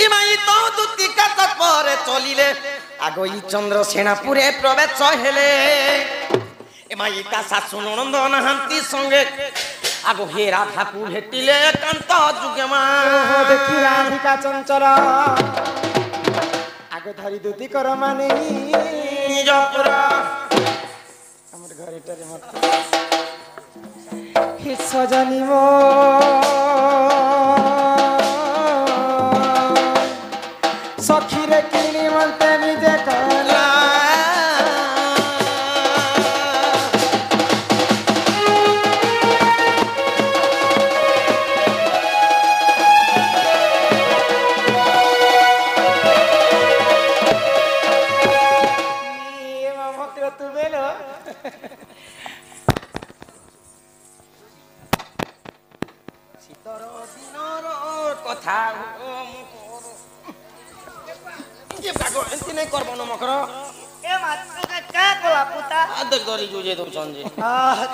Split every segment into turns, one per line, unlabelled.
ইমাই তো দুতিকা তৎপরে চলিলে আগই চন্দ্র সেনাপুরে প্রবেশ হেলে এমাই তা শাশু ননন্দ নাহান্তি সঙ্গে আগো হে রাধাকু ভেটিলে একান্ত যুগে মা
দেখি রাধিকা চঞ্চল আগে ধরি দুতি কর মানে
নিজ পুরা
আমার ঘরেটারে মত হে সজনী মো সখীরে কিনি মন্তে নিজে কলা
শীতর দিনর কথা এমতি নাই করব ন মকর
এ মাত্রকে কা কলা পুতা
আদে গরি জুজে দউছন যে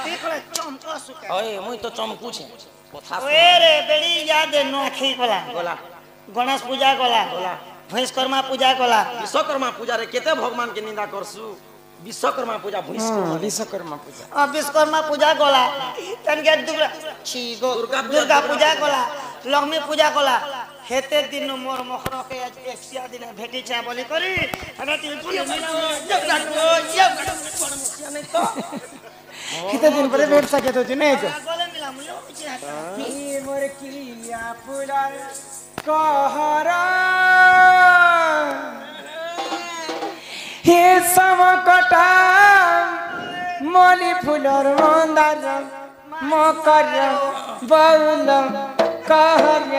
তে কলা চমকা সুকা
ওই মুই তো চমকুছে কথা
ওয়ে রে বেড়ি ইয়াদ নখি কলা
গলা
গণেশ পূজা কলা ভৈষ্কর্মা পূজা কলা
বিশ্বকর্মা পূজারে কেতে ভগবান কে নিন্দা করছু বিশ্বকর্মা পূজা ভূষ্কর্মা
বিশ্বকর্মা পূজা
বিশ্বকর্মা পূজা কলা তনকে দুর্গা পূজা কলা লক্ষ্মী পূজা কলা হেতে দিন মোর মখরকে একশিয়া দিনে ভেটিছে বলি করি
কিতে দিন পরে ভেট থাকে তো নাই তো
গলে মিলাম
কি মোর কিয়া ফুলার কহরা হে সমকটা মলি ফুলর মন্দার মকর বউল कहर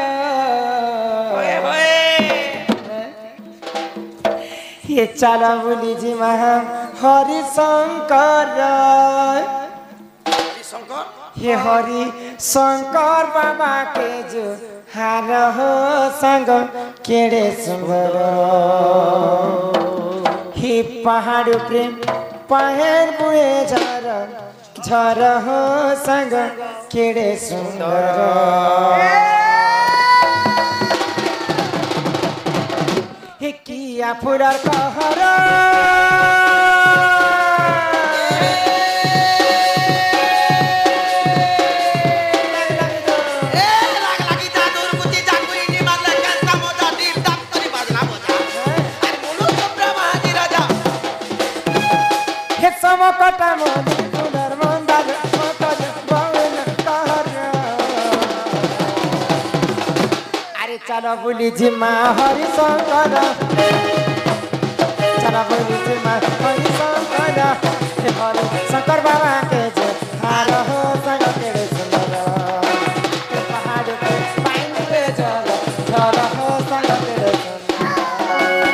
ये चला बोली जी महा हरि शंकर ये हरि शंकर बाबा के जो हार हो संग केड़े सुंदर ही पहाड़ प्रेम पहाड़ बुए झर झर हो संग केड़े सुंदर हे किया फुलार कहरा समकटा मोदी फुलर मंदार मकज बउल कहरा अरे चलो बोली जी माँ हरि शंकर चलो बोली जी माँ हरि शंकर हरि शंकर बाबा के जो हार हो संग केड़े सुंदर पहाड़ पे पाइन पे चलो चलो हो संग केड़े सुंदर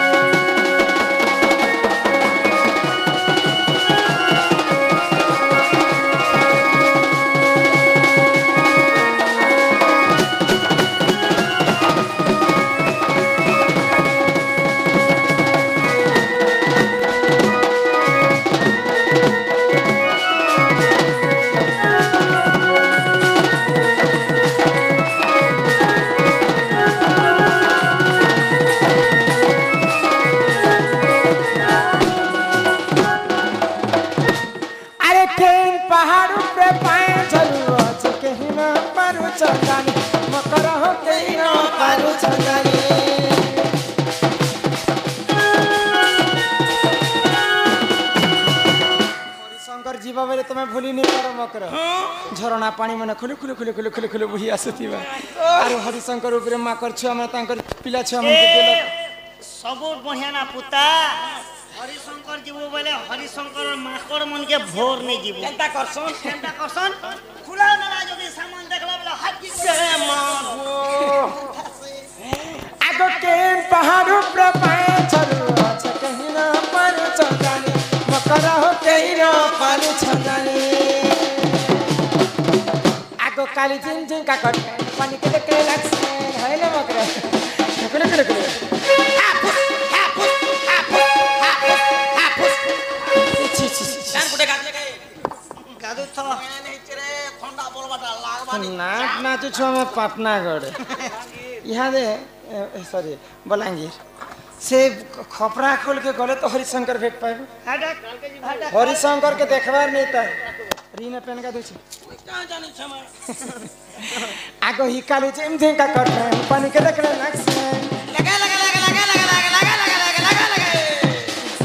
तुम भूली नहीं पार मकर झरणा पानी मन खुले खुले खुले खुले खुले खुले बुही आसुथिबा आरो हरिशंकर ऊपर माकर छुआ मन तांकर पिला छुआ मन के देलक
सब बढ़िया ना पुता हरिशंकर जीवो बोले हरिशंकर माकर मन के भोर नहीं जीवो केंता करसन खुला मेला जदी सामान देखला बोले हाथ की मागो
आगो के पहाड़ ऊपर पाए चलो अच्छा कहीं ना पर चंदानी मकर हो कहीं ना पर चंदानी आगो काली जिन जिन का कट पानी के देख रिलैक्स है ना मकर कुले कुले कुले ना ना जो छुआ छुआ में पाटनागढ़ यहाँ दे सॉरी बलांगीर से खपरा खोल के गले तो हरिशंकर भेट पाए हरिशंकर के देखबार नहीं था रीना पेन का दूसरी
कहाँ जाने छमा
आगो ही कालू जेम जेम का कर रहे हैं पानी के देख रहे हैं
लगा लगा लगा लगा लगा लगा लगा लगा लगा लगा लगा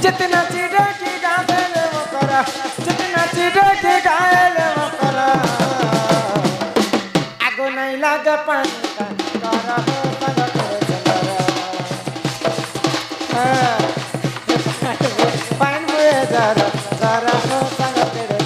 जितना चिड़े की गावे ले वो करा जितना चिड़े की गावे ले वो करा आगो नहीं लगे पानी का करा हो सगा करे चंदरा पानी में जरा जरा हो सगा करे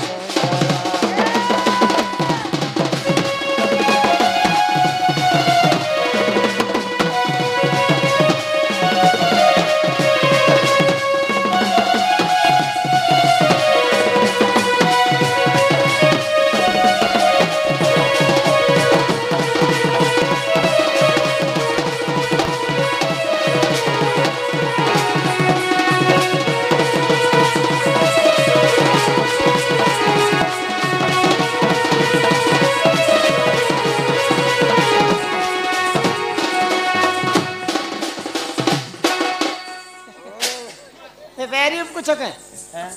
वेरी कुछ के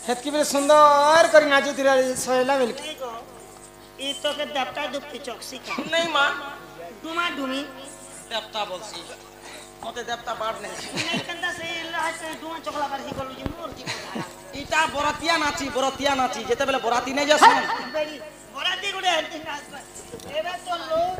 हेतकी बे सुंदर करी नाची तिरा सोयला मिल के
ई तो के दपटा दुपटी चौकसी का
नहीं माँ
डुमा डुमी
देवता बोलसी मते देवता बाढ़ नहीं
नहीं कंदा से लास्ट डुमा चोकला पर ही बोलू जी मोर जी
इटा बरातिया नाची जेते बेले बराती नहीं जसन
बेरी बराती गुडे हंती नाच एबे तो लोग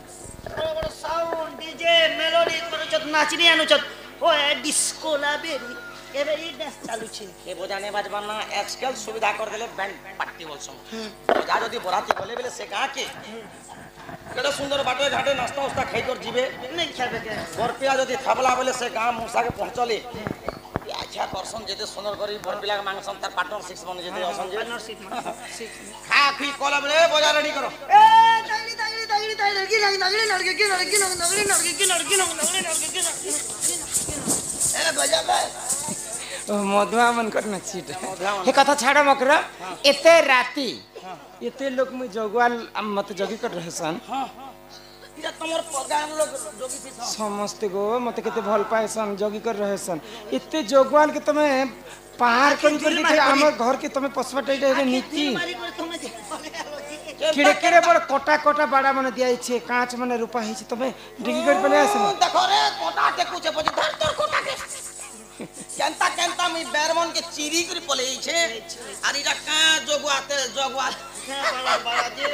बड़ बड़ साउंड डीजे मेलोडी करचत नाचनी अनुचत ओ डिस्को ला बेरी एबे ई डांस चालू छे
ए बजाने बाजबाना एक्सकेल सुविधा कर देले बैंड पार्टी बोलसम जा जदी बराती बोले बेले से का के केडे सुंदर बाटे घाटे नाश्ता उस्ता खाई कर जीवे
नहीं खाबे के
बरपिया जदी थाबला बोले से गांव मुसा के पहुंचले अच्छा करसन जेते सुंदर करी बरपिला के मांगसन तार पार्टनर 6 बने जेते असन जे खा खी कोला बले बजा रेडी करो
ए दागड़ी दागड़ी दागड़ी दागड़ी की लड़की की लड़की नगड़ी लड़की की लड़की नगड़ी
ए बजा बे
मधुआ मन करना चीट हे कथा छाड़ा मकरा एते राती एते लोग मु जगवाल मत जगी कर रहसन
हां इरा तमर प्रोग्राम लोग जोगी थी
समस्त गो मते केते भल पाएसन जगी कर रहसन एते जगवाल के तमे पार करी के हमर घर के तमे पसवटे रे नीति किड़े किड़े बड़ कोटा कोटा बड़ा मन दिया छे कांच मन रूपा ही छे तमे डिगी कर पले आसन
देखो रे कोटा के कुछ पजे धर तोर कोटा के केंता केंता मी बैरमन के चीरी करी पले छे आर इरा का जगवाते जगवा बड़ा बड़ा जे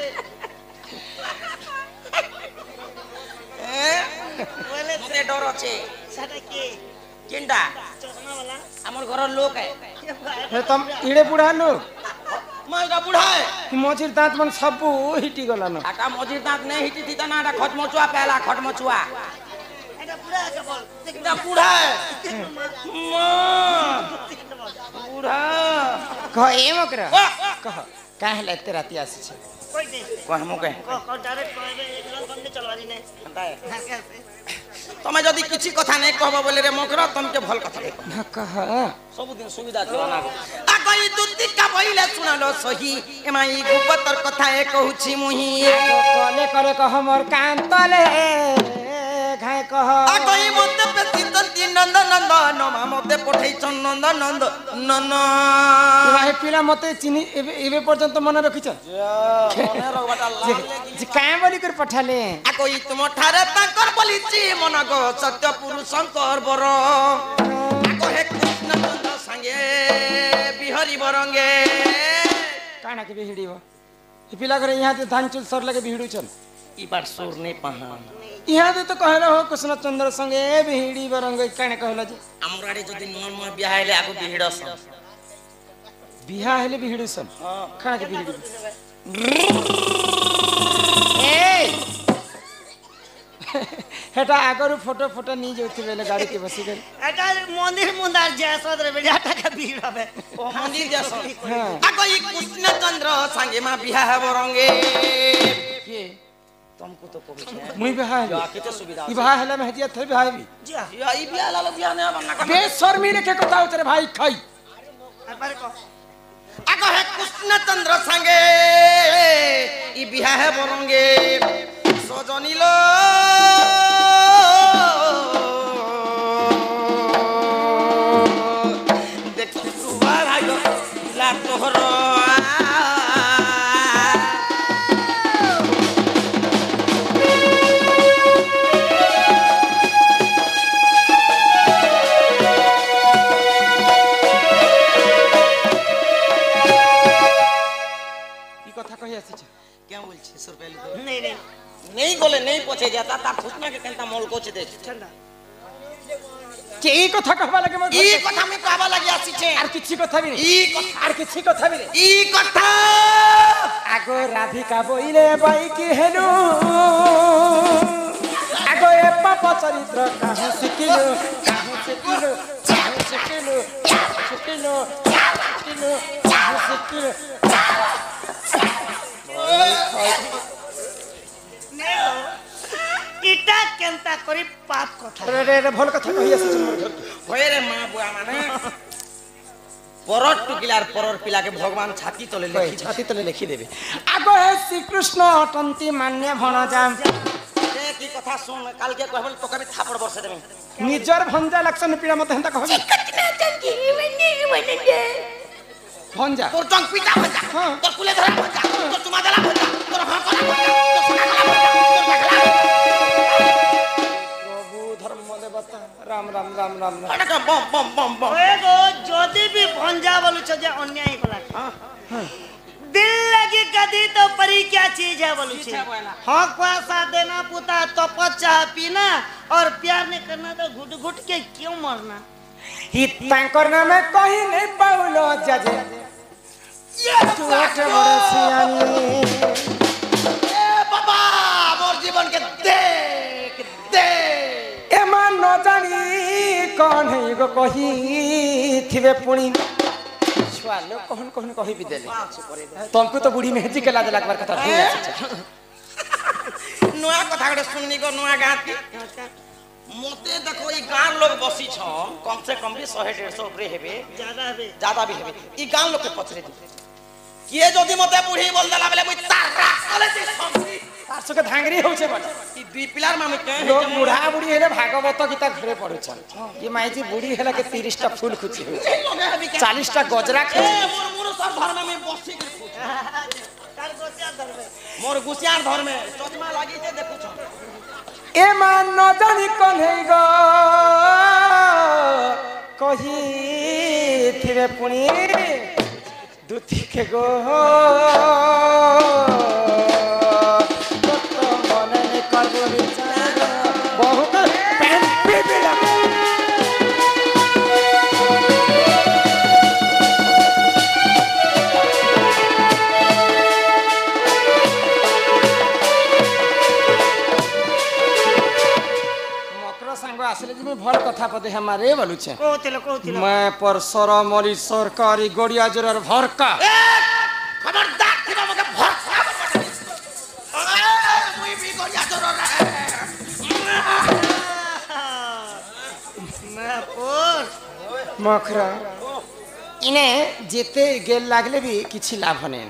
बोले मते डर আছে
साडा के
किंडा
चश्मा वाला
हमर घर लोक है
हे तम इड़े बुढ़ा लो
माइरा बुढ़ा है
मोचिर दांत मन सब हिटी गला न
आटा मोजिर दांत नहीं हिटी थी तना आटा खटमचुआ पहला खटमचुआ
एटा पूरा के बोल
इतना बूढ़ा है मां बूढ़ा
कह ए मकरा कह काहे लेते राती आसी छे
कोई दे
कहमु के
को डायरेक्ट कहबे एक रन बंदे चलवारी नहीं
अंता है
कैसे
तमे जदी किछि कथा नहीं कहबो बोले रे मकरा तमके भल कथा
न कह
सब दिन सुविधा थियो ना आ कई दुत्ती का पहिले सुनालो सही एमाई गुपतर कथा ए कहूछि मुही
कले करे कह मोर कान तले घाय कह
आ कई मते पे तीन नंद नंद नमा मते पठै नंद नंद नन
भाई पिला मते चिनी एबे पर्यंत मन रखिछ
मने रगबाटा लाल
जे काहे बोली कर पठाले
आ कोई तुम ठारे ताकर बोलिछि मन गो सत्य पुरुष शंकर बर आ कहे कृष्ण चंद्र संगे बिहरी बरंगे
काना के बिहिडीबो ई पिला करे यहां ते धान चुल सर लगे बिहिडू चल
ई बार सुर नहीं पहा
यहां तो कहला हो कृष्ण चंद्र संगे बिहिडी बरंग काने कहला जे
हमराडे जदी नोन बियाह हेले आगु बिहिडस
बिहा हेले बिहिडू सन
हां
काना के बिहिडू ए हेटा आगरु फोटो फोटो नी जोथि बेले गाड़ी के बसी गई
एटा मंदिर मुंदार जैसा रे बेटा का भीड़ हबे
ओ मंदिर जैसा
हां
आ कोई कृष्ण चंद्र संगे मा बियाह बरंगे
के
तुमको तो कहै
मुई बिहा
या केते सुविधा
ई बिहा हेले में हदिया थे बिहा भी
जा
या ई बियाह लालो बियाह ने बनना कर
बेशर्मी रे के कथा उतरे भाई खाई
पर को
आ कहे कृष्ण चंद्र संगे ई बियाह बरंगे সজনিল দেখি তোমার ভাগ্য লা তোহর क्या बोलছি सर पहले तो
नहीं नहीं
नहीं बोले नहीं पहुंचे जाता ता घुटना के कंता मोल कोचे दे
ठंडा
কে এই কথা কহবা লাগে মোর
ई কথা আমি কহবা লাগি আসিছে
আর কিছু কথা বি
ई কথা
আর কিছু কথা বি
ई কথা
আগো রাধিকা বইলে বাইকি হেলু আগো এ পাপ চরিত্র কাহু শিখিলু কাহু শিখিলু কাহু শিখিলু শিখিলু শিখিলু কাহু শিখিলু
ইটা কেনতা করি পাপ কথা
রে রে রে ভাল কথা কই আসিছ মোর ঘর
হয়ে রে মা বুয়া মানে পরর টুকিলার পরর পিলাকে ভগবান ছাতি তলে
কই
লিখি
ছাতি তলে লিখি দেবে আগো হে শ্রীকৃষ্ণ অটন্তি মান্য ভণজাম
দে কি কথা শুন কালকে কহবল তোকে আমি থাপড় বর্ষে দেবে
নিজর ভঞ্জা লক্ষণ পিড়া মতে হেন্তা কহবি ভঞ্জা
তোর জং পিতা ভজা
হ্যাঁ।
তোর কুলে ধরা ভজা তোর চুমা দেলা ভজা তোর হাঁকলা ভজা তোর সোনা গলা ভজা তোর ঢাকলা
প্রভু ধর্ম দেবতা রাম রাম রাম রাম রাম
এটা বম বম বম বম
ওয়ে গো যদি भी भंजा बोलुछ जे अन्याय कला दिल लगी गदी तो परी क्या चीज है बोलुछ
ठीक है बोला।
हक पैसा देना पुता तपस्या पीना और प्यार नहीं करना तो घुट घुट के क्यों मरना
हि तांकर नामे कहि नहीं पाउलो जजे
ये
टूट बड़ सियानी
ए बाबा मोर जीवन के देख देख
एमा न जानी कौन है गो कही थिबे पुणी छुआ लोग कहन कहन कहि भी देले तुमको तो बूढ़ी मेहंदी के लाज लगवार कथा सुन
नया कथा गटे सुननी को नया गात के मते देखो ई गांव लोग बसी छ कम से कम भी 100 150 ऊपर हेबे ज्यादा भी हेबे ई गांव लोग के पछरे दी किए जदी मते बुढ़ी बोल देला बेले मुई तार राख चले दे समझी
400 के धांगरी होचे बट
ई दुई पिलार मामे के
लोग बूढ़ा बूढ़ी हेले भागवत गीता घरे पढुछन ये माइजी बूढ़ी हेला के 30 टा फूल खुची हो
लगे हेबी के
40 टा गजरा
ए
खुची
मोर मोर सर धर्म में बसी के खुच
कर गोसिया धरबे
मोर गुसियार धर्म में चश्मा लागी जे देखु छ
एमा न जानी कौन है गो कही थिबे पुणी दुथी के गो तो मन ने करबो विचार बहुत पेन पे बेला मकर संग आसले जी मैं भल कथा पदे हमारे बोलुछे
कहतिलो
मैं परसर मली सरकारी गड़िया जोर भरका
खबरदार थिबा मके भरसा मुई भी गरिया जरूर
मैं पोर
मखरा इने जेते गेल लागले भी किछि लाभ नै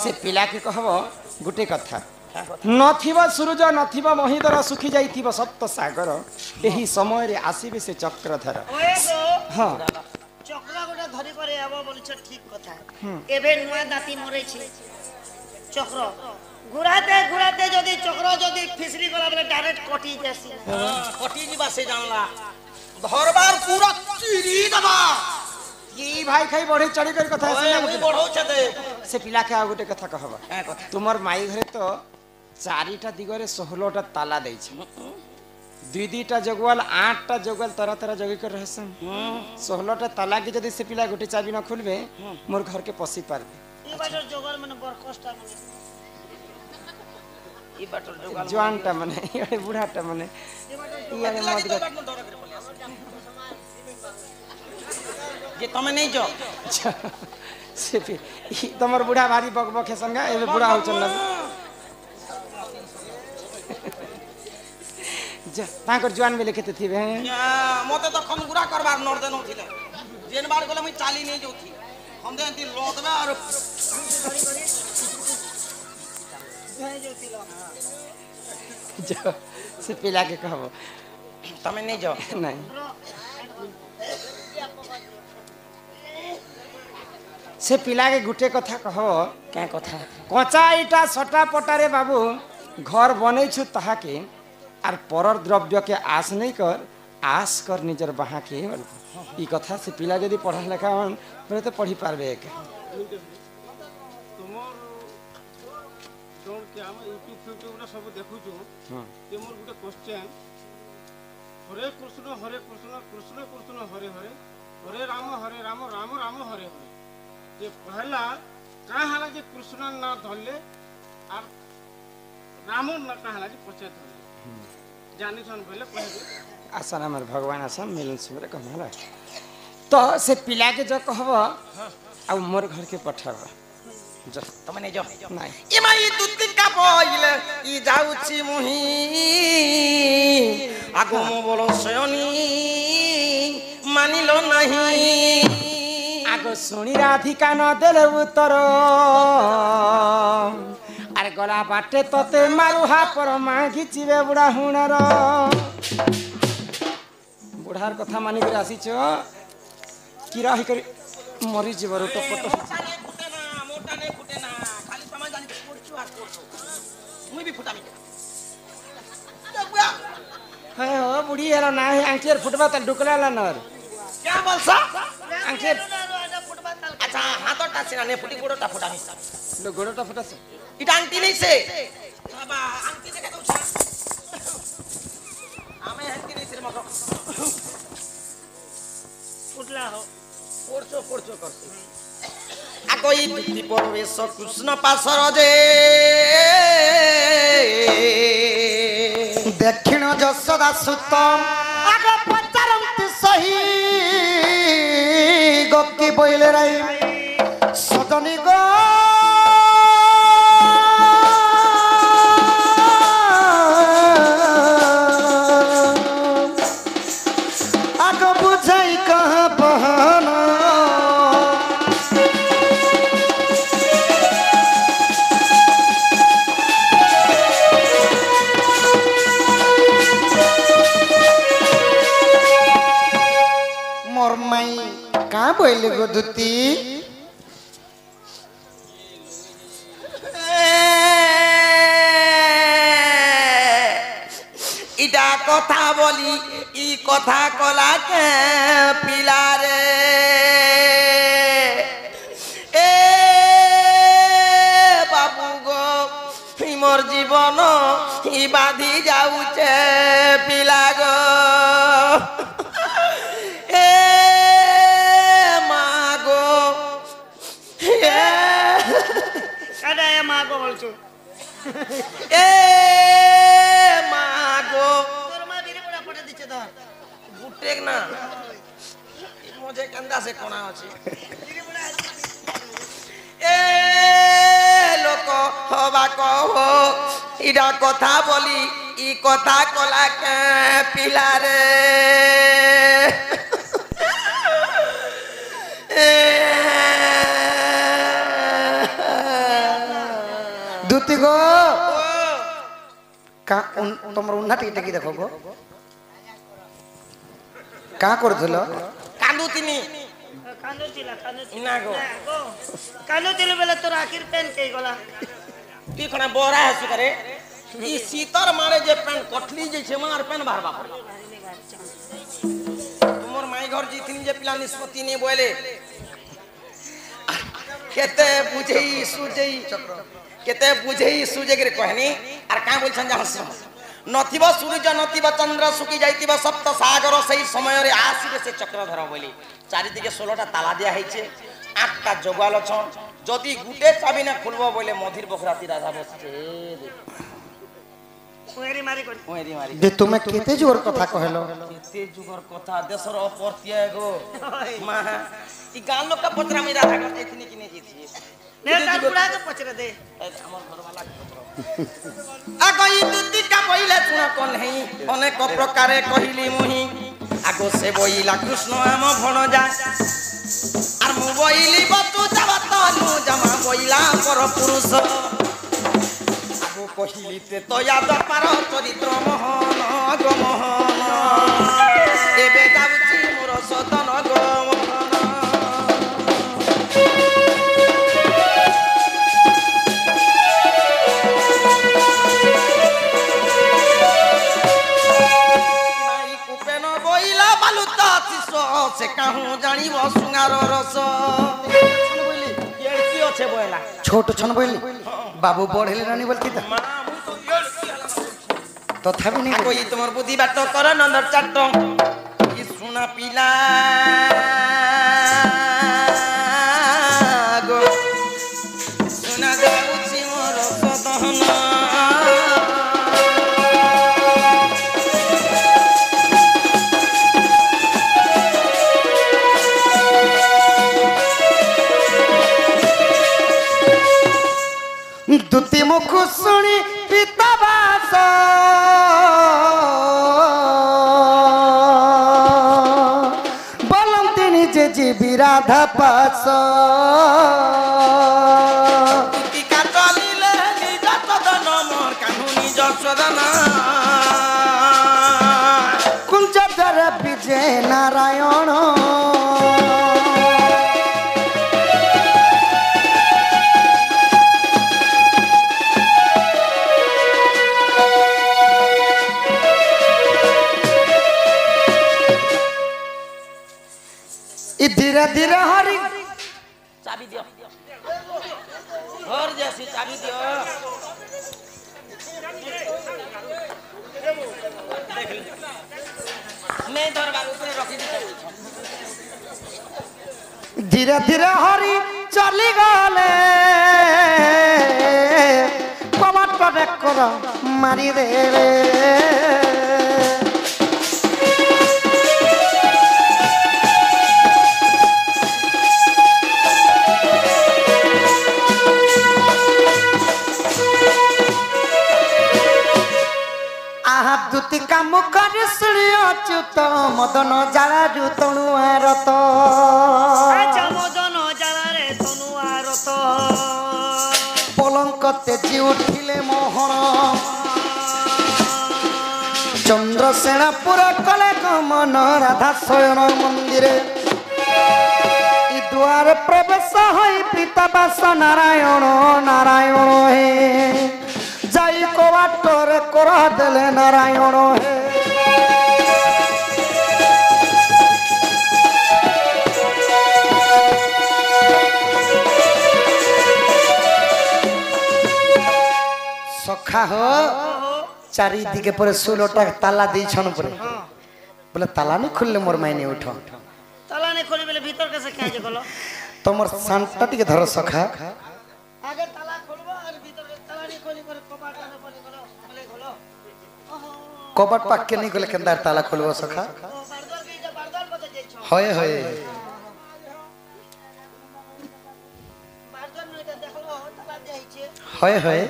से पिला के कहबो गुटे कथा नथिबा सूरज नथिबा महिदर सुखी जाइथिबा सप्त सागर एही समय रे आसीबे से चक्रधर
ओए गो
हां
चक्रा गोटा धरी करे आबो बोलछ ठीक कथा एबे नुआ दाती मरे छी चक्र घुराते जदी चक्र जदी फिसरी गला बले डायरेक्ट कटी जासी
कटी जीवा से जानला धरबार पूरा चिरी दबा
ई भाई खाई बढ़े चढ़ी कर कथा
ओए मुई बढ़ौ छ दे
से पिला के आ गुटे कथा कहबा
ए कथा
तुमर माई घरे तो चारिटा दिगरे 16टा ताला दै छै दुई दुईटा जगवाल 8टा जगवाल तरह तरह जगी कर रहसन 16टा ताला के जदी से पिला गुटे चाबी न खुलबे मोर घर के पसी पारबे
ई बाटर जोगर मने बर कष्ट मने
ई बटल जोगाल
जवानटा मने ये बूढ़ाटा मने ये मत
ये तमे नहीं जो
से फिर ई तमर बूढ़ा भारी बकबक है संगा ए बूढ़ा हो चल जा ताकर जवान में लिखते थिबे
मते तो खनगुरा करबार नर देनो थिले जेन बार गले मुई चाली नहीं जोथी हम दे ती लोदबे और
भय जोतिलो
जो से पिला के कहबो
तमे नहीं जाओ
नहीं से पिला के गुटे कथा कहबो
क्या कथा
कचा इटा सटा पटारे बाबू घर बनै छु तहा के आर परर द्रव्य के आस नहीं कर आस कर निजर बहा के ई कथा से पिला यदि पढ़ा लेखा बोले तो पढ़ी पारबे एक
तुमर जोन के हम यूट्यूब फ्यूट्यूब ना सब देखु छु तुमर गुटे क्वेश्चन हरे कृष्ण कृष्ण कृष्ण हरे हरे हरे राम राम राम हरे हरे जे पहला का हला जे कृष्ण ना धरले और राम ना का हला जे पछे धरले जानि छन बोले कहे
आसन हमर भगवान आसन मिलन सुमरे कमला तो से पिला के जो कहबो अब मोर घर के पठाबो जो
तमे नहीं जाओ
नहीं
ई माई दुत्ती का पहिले ई जाउची मुही आगो मो बोलो सयनी मानिलो नहीं
आगो सुनी राधिका न देले उत्तर अरे गला बाटे तते मारुहा पर माघी चिबे बुढ़ा हुणार बुढ़ार कथा मानि कर आसी छ की रही कर मरी जीवर तो पट
मोटा नहीं फुटे ना खाली समय जानी पोड़छु आ पोड़छु मुई भी फुटामी
है हो बुढ़ी हेलो ना है आंखेर फुटबा त डुकला ला नर
क्या बोलसा
आंखेर
अच्छा हाथ टासिना ने फुटी गोड़टा फुटामी
लो गोड़टा फुटास
इटा आंटी नहीं से बाबा आंटी देखे तो आमे हंती नहीं सिर मको
उठला हो
पोड़छो करसी आ कोई दुती परवेश कृष्ण पासर जे
दक्षिण यशोदा सुतम आग पचारंती सही गक्की बोइले राई सजनी गो आग बुझाई कहाँ बहाना मोर माई कहाँ बोइले गो दुती
इटा कथा बोली ई कथा कला के पिला रे ए बाबू गो मोर जीवन ई बाधी जाउचे पिला गो ए मागो ए
কাটা এ মা গো বলছো
ए मागो
তোর মা বিড়ি পোড়া পড়ে দিচ্ছে ধর
बुटेक ना मुझे कंधा से कोना अछि ए लोक हवा कहो इडा कथा बोली ई कथा कला के पिला रे
दुती गो का तुमर उन्ना टिके टिके देखो गो का करथलो
कांदू तिनी
কান্দুছিলা
না গো।
কান্দুছিল বেলা তোর আখির পেন কে গলা
ती खना बोरा है सुकरे ई सीतर मारे जे पेन कठली जे छे मार पेन बार बाप तुमर माई घर जीतनी जे पिला निष्पत्ति ने बोले केते बुझेई सुजेई केते बुझेई सुजे के कहनी आर का बोलछन जा हस नथिब सूर्य नथिब चंद्र सुकी जाइतिब सप्त सागर सही समय रे आसीबे से चक्रधर बोली चारिदिके 16टा ताला दिया हैछे 8टा जोगाल छन जदि गुटे चाबी ना खुलबो बोले मधिर बखराती राजा बसছে
ওয়েরি মারি করি
ओएरी मारी
दे तुमे केते जोर कथा कहलो
केते जुगर कथा देशर अपर्त्य गो मा ई गान लोग का पत्रा में राधा करते इतनी कि नहीं जीती
নে তার পুরা কে পছরে দে
हमर घर वाला आगो ई दुती का पहिले सुन कोन है अनेक प्रकारे कहिली मुही आगो से बोइला कृष्ण आम भणजा आर मु बोइली बतु जावत नु जमा बोइला पर पुरुष ଆଗୁ କହିଲି ତ୍ରେତୟା ଦ୍ୱାପର ଚରିତ୍ର ମୋହନ ଗ ମୋହନ ଏବେ ଯାଉଛି ମୋର ସଦନ ଗ ମୋହନ କୁପେନ ବୋଇଲା ବାଲୁତା ଶିଷ ସେ କାହୁଁ ଜାଣିବ ଶୃଙ୍ଗାର ରସ ଅଛେ ବୋଇଲା
ছোট ছন বইলি বাবু বড় হেলে রানী বলতি তো তথাপি নি
কই তোমার বুদ্ধি বাট কর নন্দর চাট কি শোনা পিলা গো শোনা যাଉଛି মোর সদন
দুতি মুখ শুনি পিতা বাস বলন্তি নিজে জীবি রাধা পাস
টিকা চলিলে নিজ সদন মোর কানু নিজ সদন
কুঞ্জ দ্বার বিজয় নারায়ণ ধীরে ধীরে হরি
চাবি দিও ঘর যাসি চাবি দিও मैं दरबार ऊपर रखी दी
ধীরে ধীরে হরি চলি গলে কমাট কর মারি দেবে দুতি কাম করে শুনি অচ্যুত মদন জালারু তণুয়ারত
আচ্ছা মদন জালারে তনুয়ারত
পলঙ্ক তেজি উঠিলে মোহন চন্দ্রসেনা পুরা কলে গমন রাধা শয়ন মন্দিরে ই দুয়ারে প্রবেশ হই পিতাবাস নারায়ণ নারায়ণ হে যাই কোবাটরে করা দেলে নারায়ণ হে সখা হো চারিদিকে পরে 16টা তালা দিয়েছন পরে বলে তালা নি খুললে মোর মাইনে উঠো
তালা নে খুলি বলে ভিতর কাছে কাজে গলো
তোমার শানটা টিকে ধরো সখা
আগে তালা খুলবো আর ভিতর তালা নে খুলি করে কপাট টানে পড়ে গলো বলে গলো
কবাট পাক্কে নি গলে কেন্দার তালা খুলবো সখা
ও বারদর কে যা বারদর পথে যাইছো
হয় হয়
বারদর নইটা দেখলো তালা দেইছে
হয় হয়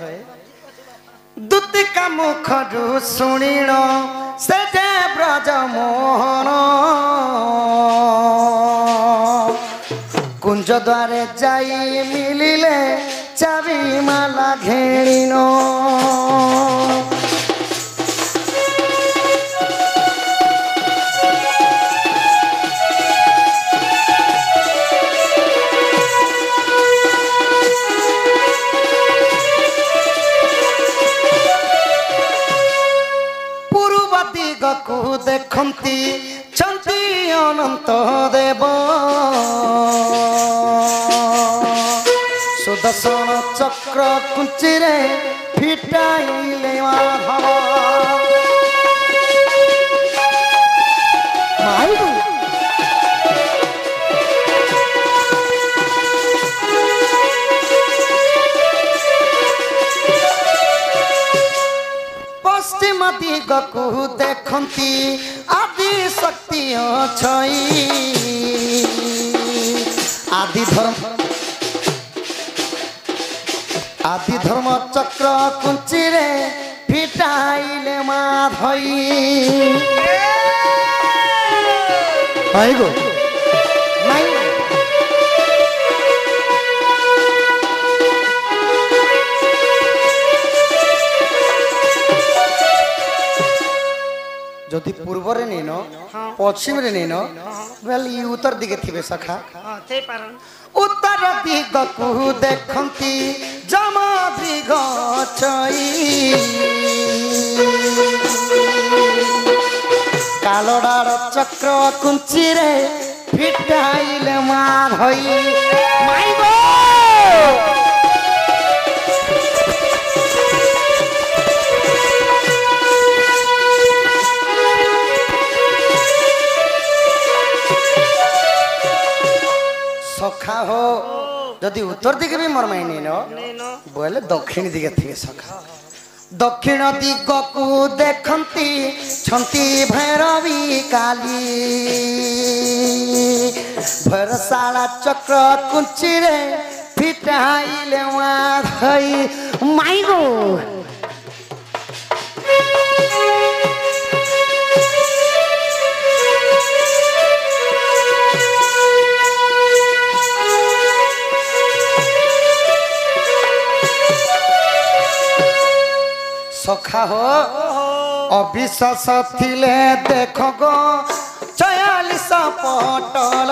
দুতি মুখরু শুনিল সে যে ব্রজ মোহন কুঞ্জ দ্বারে যাই মিলিলে চাবি মালা ঘেরিন দিগকু দেখন্তি চন্তি অনন্ত দেব সুদর্শন চক্র কুঞ্চিরে ফিটাইলে মাধব পশ্চিম দিগকু দেখন্তি আদি শক্তি অছই আদি ধর্ম চক্র কুঞ্চিরে ফিটাইলে মাধই গো নাই যদি পূর্বরে নেন পশ্চিমরে নেন বেলে ই উত্তর দিকে থিবে সখা
হ্যাঁ তেই পারন
উত্তর দিগকু দেখন্তি যম দৃগ ছই কালড়ার চক্র কুঞ্চিরে ফিটাইলে মার হই মাইব সখা হো যদি উত্তর দিকে বি মরমাই নিন বলে দক্ষিণ দিকে থেকে সখা দক্ষিণ দিগকু দেখন্তি ছন্তি ভৈরবী কালী ভৈরশালা চক্র কুঞ্চিরে ফিটাইলে মার হই মাইগো সখা হো অবিশ্বাস থিলে দেখ গো ৪৪ পটল